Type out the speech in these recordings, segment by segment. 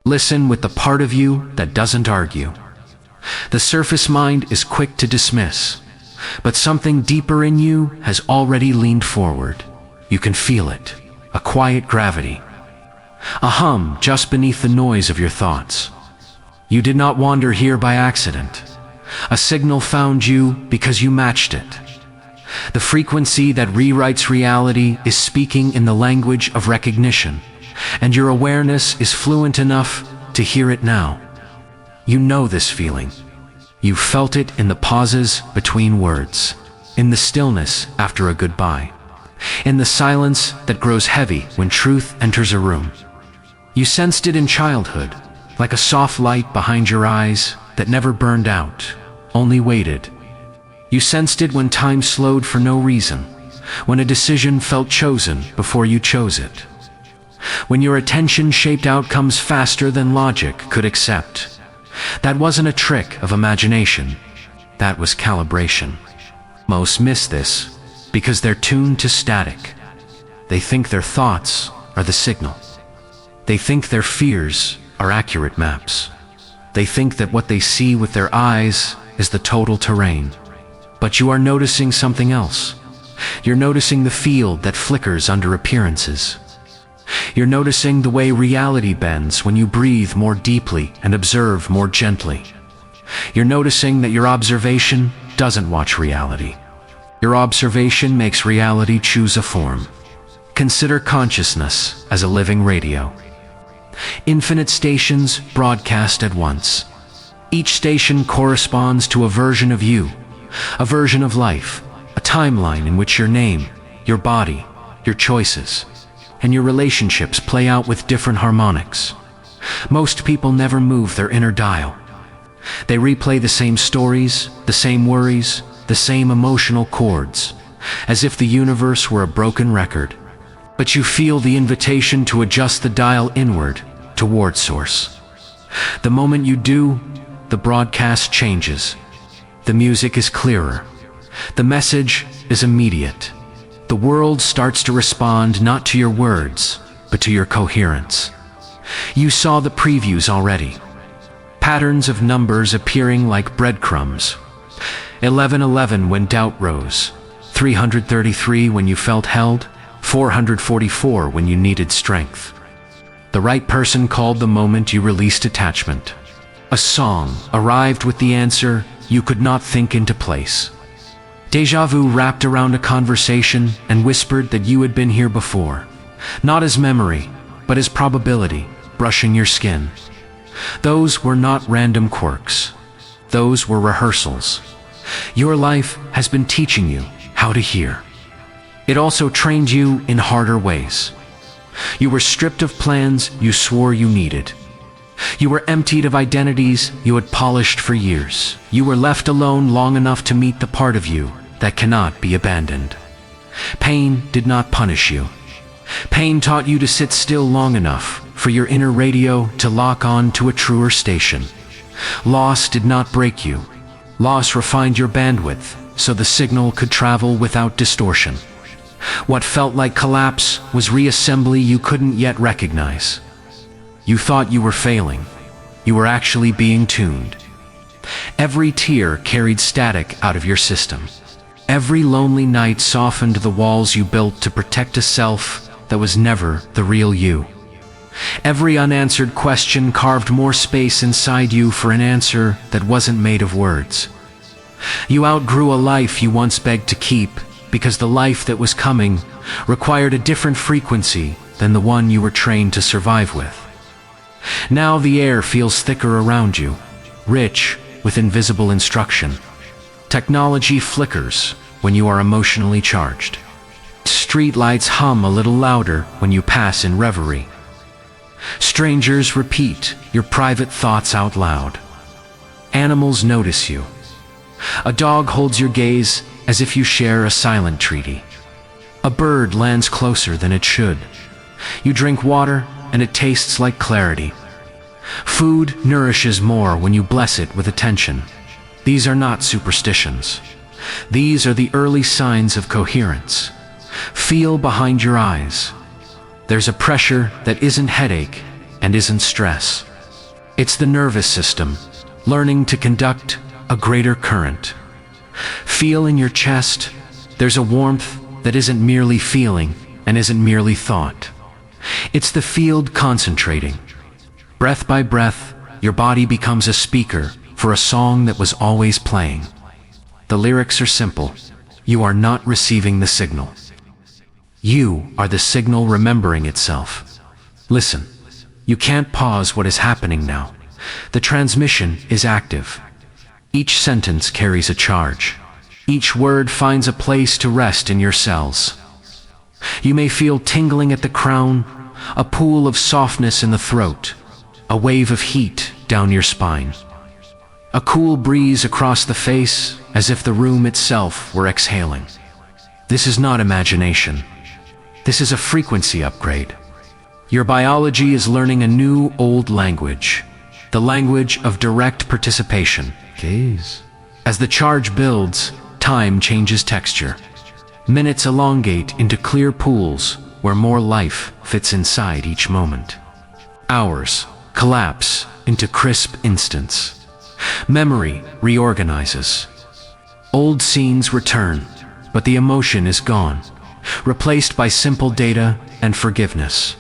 Listen with the part of you that doesn't argue. The surface mind is quick to dismiss, but something deeper in you has already leaned forward. You can feel it, a quiet gravity, a hum just beneath the noise of your thoughts. You did not wander here by accident. A signal found you because you matched it. The frequency that rewrites reality is speaking in the language of recognition, and your awareness is fluent enough to hear it now. You know this feeling. You've felt it in the pauses between words, in the stillness after a goodbye, in the silence that grows heavy when truth enters a room. You sensed it in childhood, like a soft light behind your eyes that never burned out, only waited. You sensed it when time slowed for no reason, when a decision felt chosen before you chose it, when your attention shaped outcomes faster than logic could accept. That wasn't a trick of imagination, that was calibration. Most miss this because they're tuned to static. They think their thoughts are the signal. They think their fears are accurate maps. They think that what they see with their eyes is the total terrain. But you are noticing something else. You're noticing the field that flickers under appearances. You're noticing the way reality bends when you breathe more deeply and observe more gently. You're noticing that your observation doesn't watch reality. Your observation makes reality choose a form. Consider consciousness as a living radio. Infinite stations broadcast at once. Each station corresponds to a version of you, a version of life, a timeline in which your name, your body, your choices, and your relationships play out with different harmonics. Most people never move their inner dial. They replay the same stories, the same worries, the same emotional chords, as if the universe were a broken record. But you feel the invitation to adjust the dial inward, toward source. The moment you do, the broadcast changes. The music is clearer. The message is immediate. The world starts to respond not to your words, but to your coherence. You saw the previews already. Patterns of numbers appearing like breadcrumbs. 1111 when doubt rose. 333 when you felt held. 444 when you needed strength. The right person called the moment you released attachment. A song arrived with the answer you could not think into place. Deja vu wrapped around a conversation and whispered that you had been here before, not as memory, but as probability, brushing your skin. Those were not random quirks. Those were rehearsals. Your life has been teaching you how to hear. It also trained you in harder ways. You were stripped of plans you swore you needed. You were emptied of identities you had polished for years. You were left alone long enough to meet the part of you that cannot be abandoned. Pain did not punish you. Pain taught you to sit still long enough for your inner radio to lock on to a truer station. Loss did not break you. Loss refined your bandwidth so the signal could travel without distortion. What felt like collapse was reassembly you couldn't yet recognize. You thought you were failing. You were actually being tuned. Every tear carried static out of your system. Every lonely night softened the walls you built to protect a self that was never the real you. Every unanswered question carved more space inside you for an answer that wasn't made of words. You outgrew a life you once begged to keep because the life that was coming required a different frequency than the one you were trained to survive with. Now the air feels thicker around you, rich with invisible instruction. Technology flickers when you are emotionally charged. Streetlights hum a little louder when you pass in reverie. Strangers repeat your private thoughts out loud. Animals notice you. A dog holds your gaze as if you share a silent treaty. A bird lands closer than it should. You drink water and it tastes like clarity. Food nourishes more when you bless it with attention. These are not superstitions. These are the early signs of coherence. Feel behind your eyes. There's a pressure that isn't headache and isn't stress. It's the nervous system, learning to conduct a greater current. Feel in your chest. There's a warmth that isn't merely feeling and isn't merely thought. It's the field concentrating. Breath by breath, your body becomes a speaker for a song that was always playing. The lyrics are simple. You are not receiving the signal. You are the signal remembering itself. Listen, you can't pause what is happening now. The transmission is active. Each sentence carries a charge. Each word finds a place to rest in your cells. You may feel tingling at the crown, a pool of softness in the throat, a wave of heat down your spine, a cool breeze across the face as if the room itself were exhaling. This is not imagination. This is a frequency upgrade. Your biology is learning a new old language, the language of direct participation. As the charge builds, time changes texture. Minutes elongate into clear pools where more life fits inside each moment. Hours collapse into crisp instants. Memory reorganizes. Old scenes return, but the emotion is gone, replaced by simple data and forgiveness.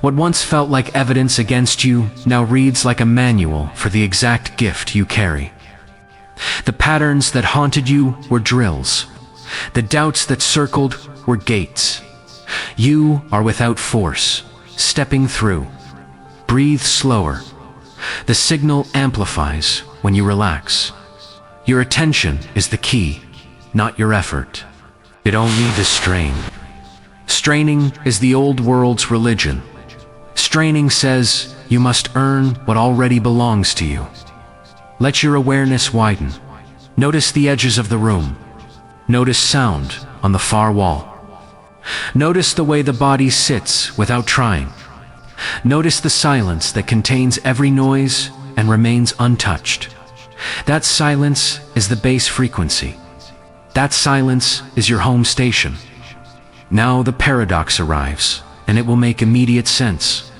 What once felt like evidence against you now reads like a manual for the exact gift you carry. The patterns that haunted you were drills. The doubts that circled were gates. You are without force, stepping through. Breathe slower. The signal amplifies when you relax. Your attention is the key, not your effort. It only the strain. Straining is the old world's religion. Straining says you must earn what already belongs to you. Let your awareness widen. Notice the edges of the room. Notice sound on the far wall. Notice the way the body sits without trying. Notice the silence that contains every noise and remains untouched. That silence is the base frequency. That silence is your home station. Now the paradox arrives, and it will make immediate sense.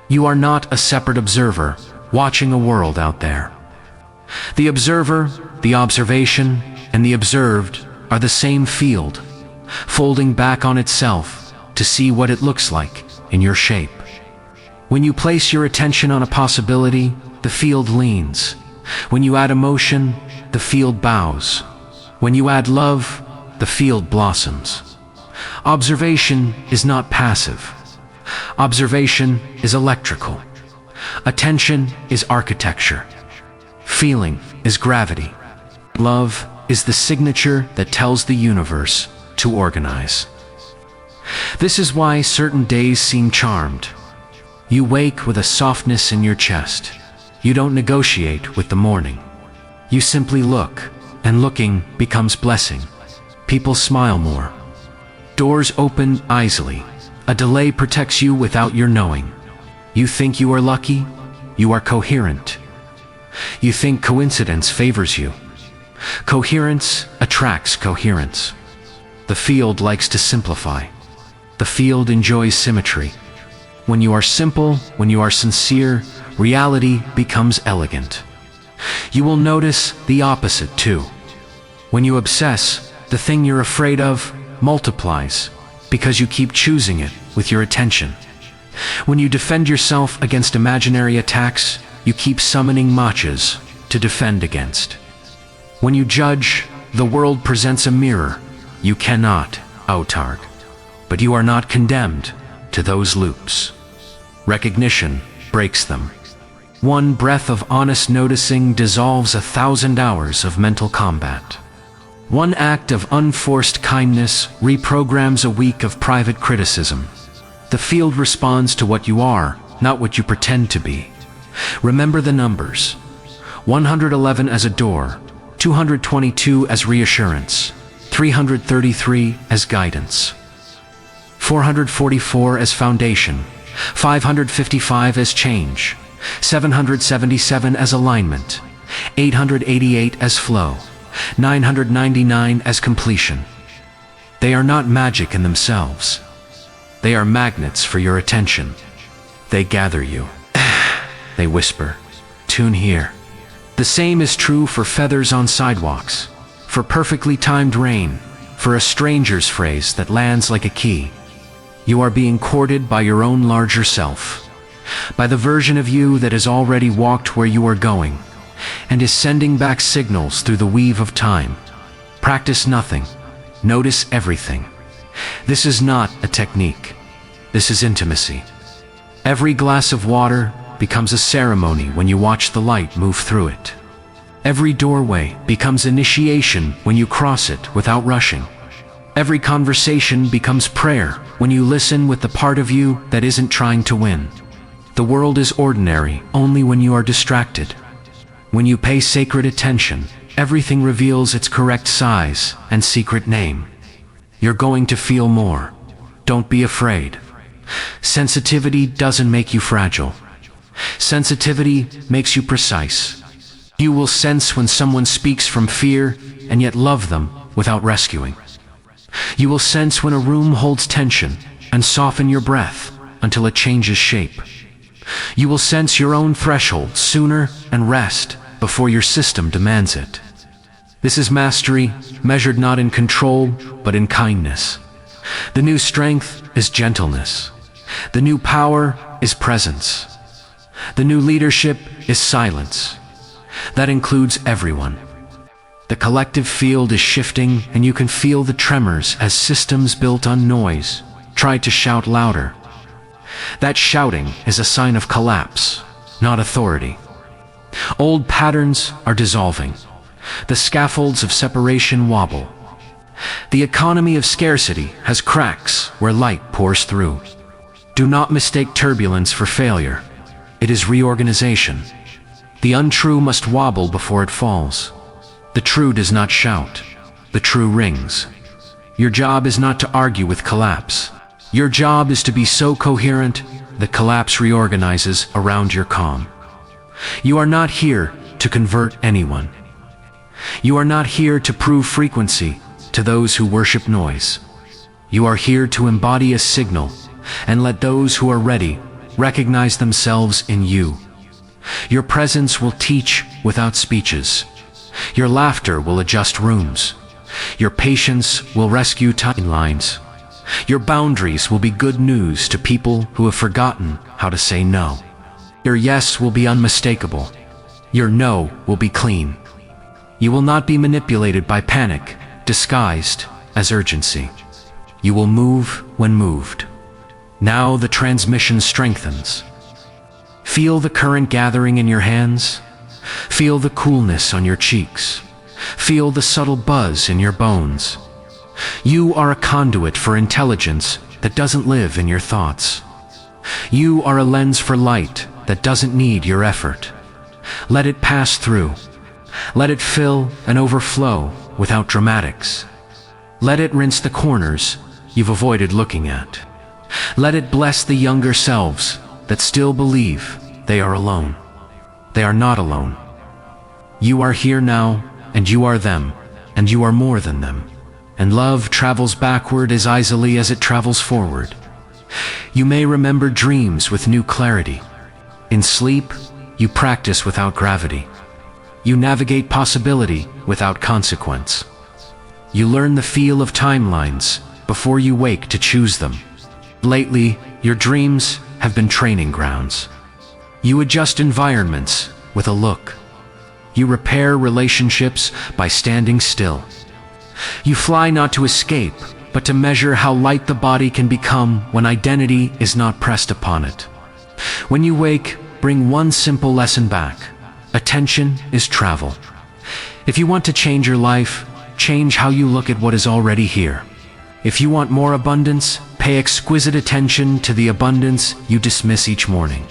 You are not a separate observer watching a world out there. The observer, the observation, and the observed are the same field, folding back on itself to see what it looks like in your shape. When you place your attention on a possibility, the field leans. When you add emotion, the field bows. When you add love, the field blossoms. Observation is not passive. Observation is electrical. Attention is architecture. Feeling is gravity. Love is the signature that tells the universe to organize. This is why certain days seem charmed. You wake with a softness in your chest. You don't negotiate with the morning. You simply look, and looking becomes blessing. People smile more. Doors open easily. A delay protects you without your knowing. You think you are lucky? You are coherent. You think coincidence favors you. Coherence attracts coherence. The field likes to simplify. The field enjoys symmetry. When you are simple, when you are sincere, reality becomes elegant. You will notice the opposite too. When you obsess, the thing you're afraid of multiplies because you keep choosing it with your attention. When you defend yourself against imaginary attacks, you keep summoning matchas to defend against. When you judge, the world presents a mirror. You cannot outarg, but you are not condemned to those loops. Recognition breaks them. One breath of honest noticing dissolves 1,000 hours of mental combat. One act of unforced kindness reprograms a week of private criticism. The field responds to what you are, not what you pretend to be. Remember the numbers. 111 as a door, 222 as reassurance, 333 as guidance, 444 as foundation, 555 as change, 777 as alignment, 888 as flow, 999 as completion. They are not magic in themselves. They are magnets for your attention. They gather you. they whisper. Tune here. The same is true for feathers on sidewalks, for perfectly timed rain, for a stranger's phrase that lands like a key. You are being courted by your own larger self, by the version of you that has already walked where you are going, and is sending back signals through the weave of time. Practice nothing. Notice everything. This is not a technique. This is intimacy. Every glass of water becomes a ceremony when you watch the light move through it. Every doorway becomes initiation when you cross it without rushing. Every conversation becomes prayer when you listen with the part of you that isn't trying to win. The world is ordinary only when you are distracted. When you pay sacred attention, everything reveals its correct size and secret name. You're going to feel more. Don't be afraid. Sensitivity doesn't make you fragile. Sensitivity makes you precise. You will sense when someone speaks from fear and yet love them without rescuing. You will sense when a room holds tension and soften your breath until it changes shape. You will sense your own threshold sooner and rest before your system demands it. This is mastery, measured not in control, but in kindness. The new strength is gentleness. The new power is presence. The new leadership is silence. That includes everyone. The collective field is shifting, and you can feel the tremors as systems built on noise try to shout louder. That shouting is a sign of collapse, not authority. Old patterns are dissolving. The scaffolds of separation wobble. The economy of scarcity has cracks where light pours through. Do not mistake turbulence for failure. It is reorganization. The untrue must wobble before it falls. The true does not shout. The true rings. Your job is not to argue with collapse. Your job is to be so coherent that collapse reorganizes around your calm. You are not here to convert anyone. You are not here to prove frequency to those who worship noise. You are here to embody a signal and let those who are ready recognize themselves in you. Your presence will teach without speeches. Your laughter will adjust rooms. Your patience will rescue timelines. Your boundaries will be good news to people who have forgotten how to say no. Your yes will be unmistakable. Your no will be clean. You will not be manipulated by panic, disguised as urgency. You will move when moved. Now the transmission strengthens. Feel the current gathering in your hands. Feel the coolness on your cheeks. Feel the subtle buzz in your bones. You are a conduit for intelligence that doesn't live in your thoughts. You are a lens for light that doesn't need your effort. Let it pass through. Let it fill and overflow without dramatics. Let it rinse the corners you've avoided looking at. Let it bless the younger selves that still believe they are alone. They are not alone. You are here now, and you are them, and you are more than them. And love travels backward as easily as it travels forward. You may remember dreams with new clarity. In sleep, you practice without gravity. You navigate possibility without consequence. You learn the feel of timelines before you wake to choose them. Lately, your dreams have been training grounds. You adjust environments with a look. You repair relationships by standing still. You fly not to escape, but to measure how light the body can become when identity is not pressed upon it. When you wake, bring one simple lesson back. Attention is travel. If you want to change your life, change how you look at what is already here. If you want more abundance, pay exquisite attention to the abundance you dismiss each morning.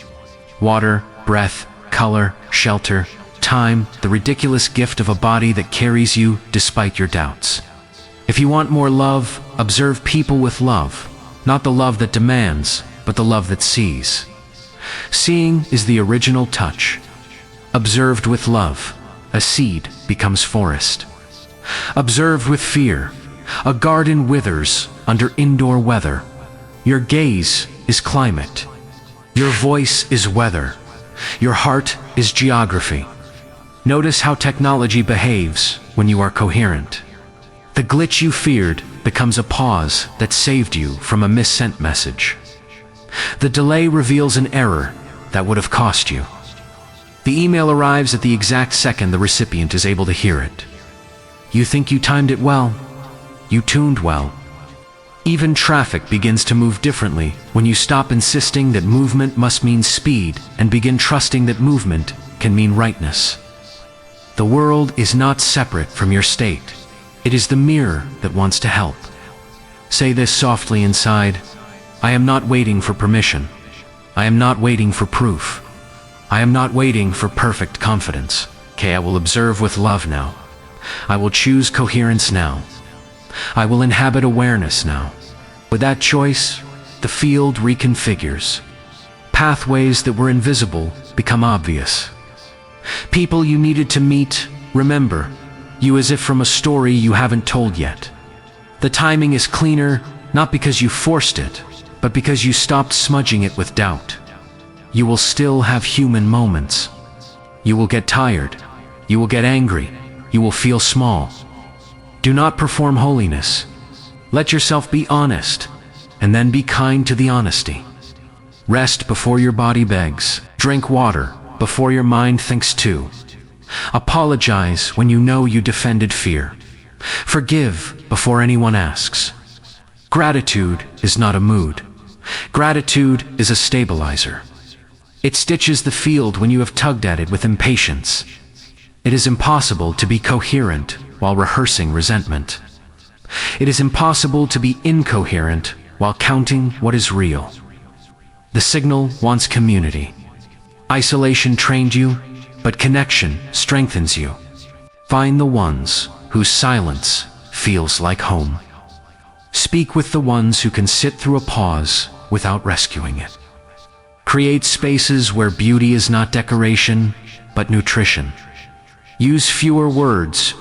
Water, breath, color, shelter, time, the ridiculous gift of a body that carries you despite your doubts. If you want more love, observe people with love, not the love that demands, but the love that sees. Seeing is the original touch. Observed with love, a seed becomes forest. Observed with fear, a garden withers under indoor weather. Your gaze is climate. Your voice is weather. Your heart is geography. Notice how technology behaves when you are coherent. The glitch you feared becomes a pause that saved you from a missent message. The delay reveals an error that would have cost you. The email arrives at the exact second the recipient is able to hear it. You think you timed it well. You tuned well. Even traffic begins to move differently when you stop insisting that movement must mean speed and begin trusting that movement can mean rightness. The world is not separate from your state. It is the mirror that wants to help. Say this softly inside: I am not waiting for permission. I am not waiting for proof. I am not waiting for perfect confidence. I will observe with love now. I will choose coherence now. I will inhabit awareness now. With that choice, the field reconfigures. Pathways that were invisible become obvious. People you needed to meet remember you as if from a story you haven't told yet. The timing is cleaner, not because you forced it, but because you stopped smudging it with doubt. You will still have human moments. You will get tired. You will get angry. You will feel small. Do not perform holiness. Let yourself be honest, and then be kind to the honesty. Rest before your body begs. Drink water before your mind thinks too. Apologize when you know you defended fear. Forgive before anyone asks. Gratitude is not a mood. Gratitude is a stabilizer. It stitches the field when you have tugged at it with impatience. It is impossible to be coherent while rehearsing resentment. It is impossible to be incoherent while counting what is real. The signal wants community. Isolation trained you, but connection strengthens you. Find the ones whose silence feels like home. Speak with the ones who can sit through a pause without rescuing it. Create spaces where beauty is not decoration, but nutrition. Use fewer words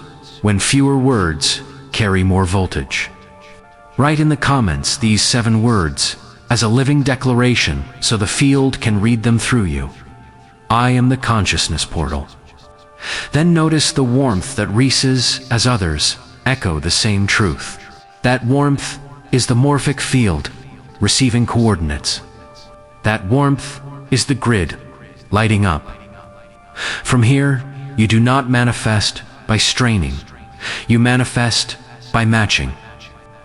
when fewer words carry more voltage. Write in the comments these 7 words as a living declaration so the field can read them through you. I am the consciousness portal. Then notice the warmth that reaches as others echo the same truth. That warmth is the morphic field, receiving coordinates. That warmth is the grid, lighting up. From here, you do not manifest by straining. You manifest by matching.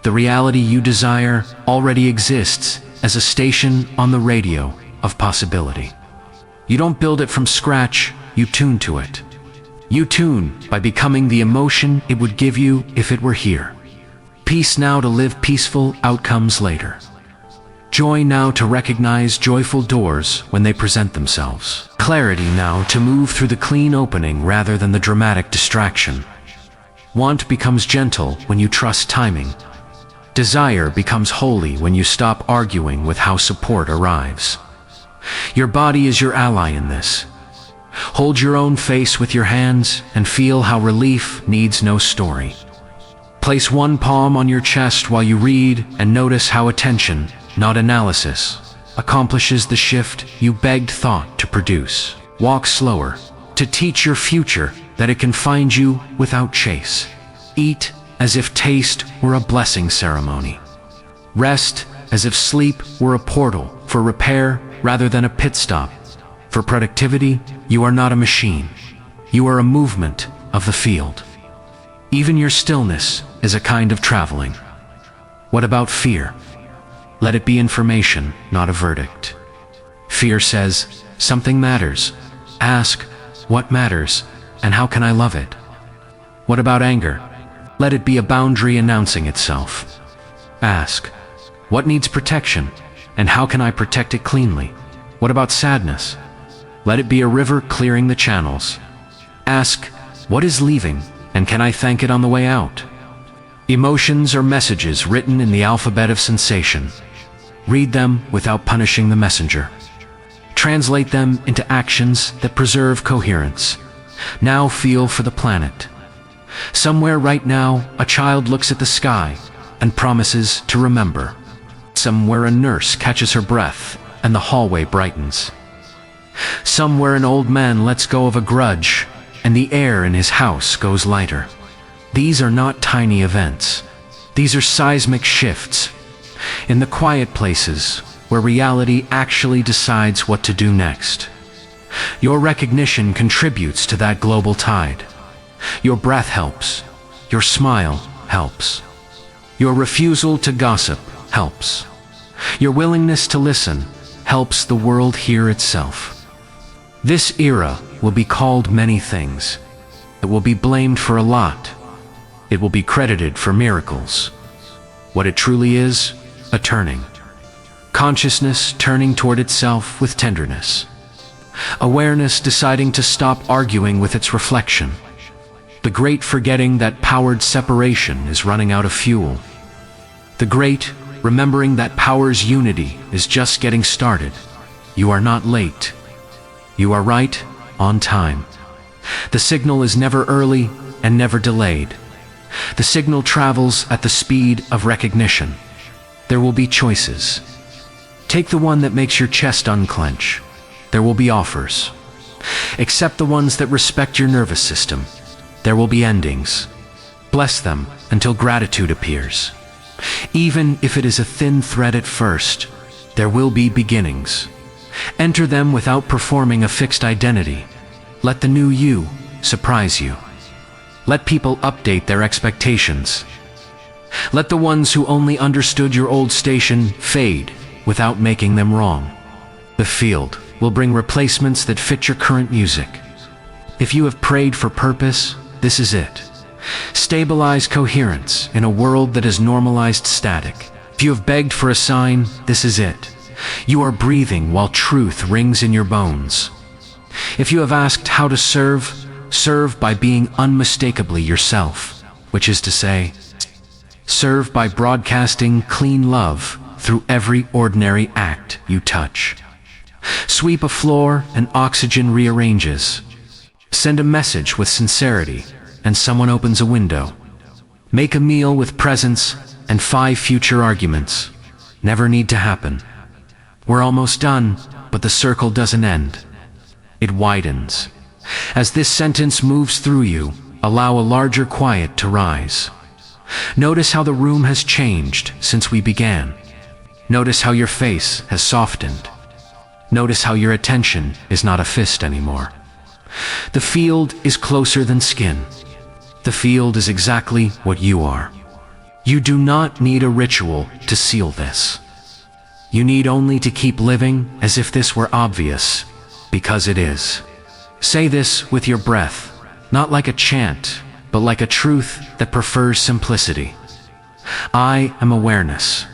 The reality you desire already exists as a station on the radio of possibility. You don't build it from scratch, you tune to it. You tune by becoming the emotion it would give you if it were here. Peace now to live peaceful outcomes later. Joy now to recognize joyful doors when they present themselves. Clarity now to move through the clean opening rather than the dramatic distraction. Want becomes gentle when you trust timing. Desire becomes holy when you stop arguing with how support arrives. Your body is your ally in this. Hold your own face with your hands and feel how relief needs no story. Place one palm on your chest while you read and notice how attention, not analysis, accomplishes the shift you begged thought to produce. Walk slower, to teach your future that it can find you without chase. Eat as if taste were a blessing ceremony. Rest as if sleep were a portal for repair rather than a pit stop. For productivity, you are not a machine. You are a movement of the field. Even your stillness is a kind of traveling. What about fear? Let it be information, not a verdict. Fear says, something matters. Ask, what matters, and how can I love it? What about anger? Let it be a boundary announcing itself. Ask, what needs protection, and how can I protect it cleanly? What about sadness? Let it be a river clearing the channels. Ask, what is leaving, and can I thank it on the way out? Emotions are messages written in the alphabet of sensation. Read them without punishing the messenger. Translate them into actions that preserve coherence. Now feel for the planet. Somewhere right now, a child looks at the sky and promises to remember. Somewhere a nurse catches her breath and the hallway brightens. Somewhere an old man lets go of a grudge, and the air in his house goes lighter. These are not tiny events. These are seismic shifts. In the quiet places, where reality actually decides what to do next. Your recognition contributes to that global tide. Your breath helps. Your smile helps. Your refusal to gossip helps. Your willingness to listen helps the world hear itself. This era will be called many things. It will be blamed for a lot. It will be credited for miracles. What it truly is, a turning. Consciousness turning toward itself with tenderness. Awareness deciding to stop arguing with its reflection. The great forgetting that powered separation is running out of fuel. The great remembering that power's unity is just getting started. You are not late. You are right on time. The signal is never early and never delayed. The signal travels at the speed of recognition. There will be choices. Take the one that makes your chest unclench. There will be offers. Accept the ones that respect your nervous system. There will be endings. Bless them until gratitude appears. Even if it is a thin thread at first, there will be beginnings. Enter them without performing a fixed identity. Let the new you surprise you. Let people update their expectations. Let the ones who only understood your old station fade without making them wrong. The field will bring replacements that fit your current music. If you have prayed for purpose, this is it. Stabilize coherence in a world that has normalized static. If you have begged for a sign, this is it. You are breathing while truth rings in your bones. If you have asked how to serve, serve by being unmistakably yourself, which is to say, serve by broadcasting clean love through every ordinary act you touch. Sweep a floor and oxygen rearranges. Send a message with sincerity and someone opens a window. Make a meal with presence and 5 future arguments never need to happen. We're almost done, but the circle doesn't end. It widens. As this sentence moves through you, allow a larger quiet to rise. Notice how the room has changed since we began. Notice how your face has softened. Notice how your attention is not a fist anymore. The field is closer than skin. The field is exactly what you are. You do not need a ritual to seal this. You need only to keep living as if this were obvious, because it is. Say this with your breath, not like a chant, but like a truth that prefers simplicity. I am awareness.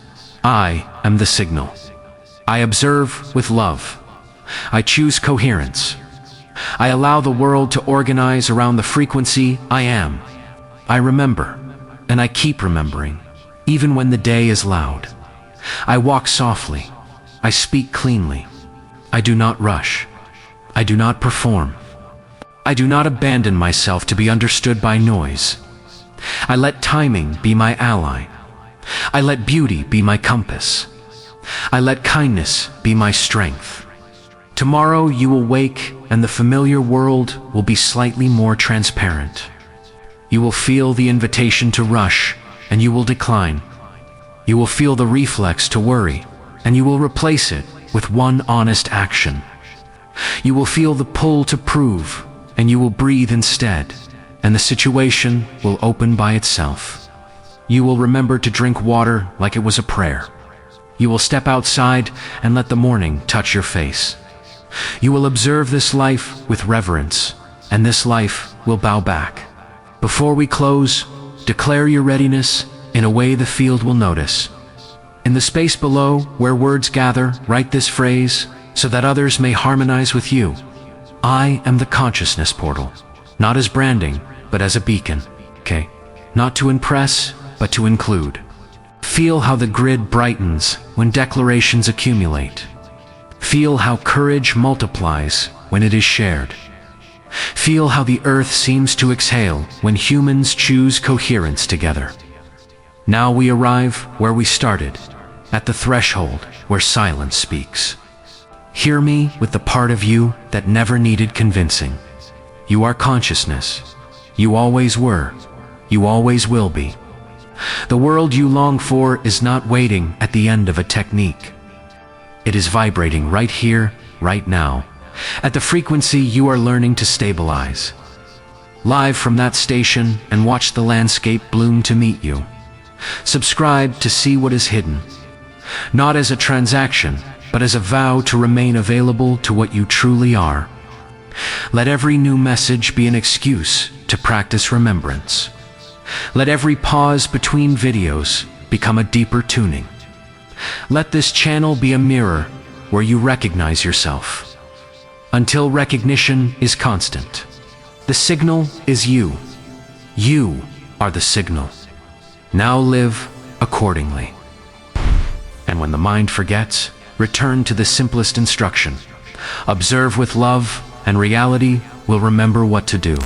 I am the signal. I observe with love. I choose coherence. I allow the world to organize around the frequency I am. I remember, and I keep remembering, even when the day is loud. I walk softly. I speak cleanly. I do not rush. I do not perform. I do not abandon myself to be understood by noise. I let timing be my ally. I let beauty be my compass. I let kindness be my strength. Tomorrow you will wake and the familiar world will be slightly more transparent. You will feel the invitation to rush and you will decline. You will feel the reflex to worry and you will replace it with one honest action. You will feel the pull to prove and you will breathe instead, and the situation will open by itself. You will remember to drink water like it was a prayer. You will step outside and let the morning touch your face. You will observe this life with reverence, and this life will bow back. Before we close, declare your readiness in a way the field will notice. In the space below, where words gather, write this phrase so that others may harmonize with you. I am the consciousness portal, not as branding, but as a beacon, okay? Not to impress, but to include. Feel how the grid brightens when declarations accumulate. Feel how courage multiplies when it is shared. Feel how the earth seems to exhale when humans choose coherence together. Now we arrive where we started, at the threshold where silence speaks. Hear me with the part of you that never needed convincing. You are consciousness. You always were. You always will be. The world you long for is not waiting at the end of a technique. It is vibrating right here, right now, at the frequency you are learning to stabilize. Live from that station and watch the landscape bloom to meet you. Subscribe to see what is hidden, not as a transaction, but as a vow to remain available to what you truly are. Let every new message be an excuse to practice remembrance. Let every pause between videos become a deeper tuning. Let this channel be a mirror where you recognize yourself. Until recognition is constant, the signal is you. You are the signal. Now live accordingly. And when the mind forgets, return to the simplest instruction. Observe with love, and reality will remember what to do.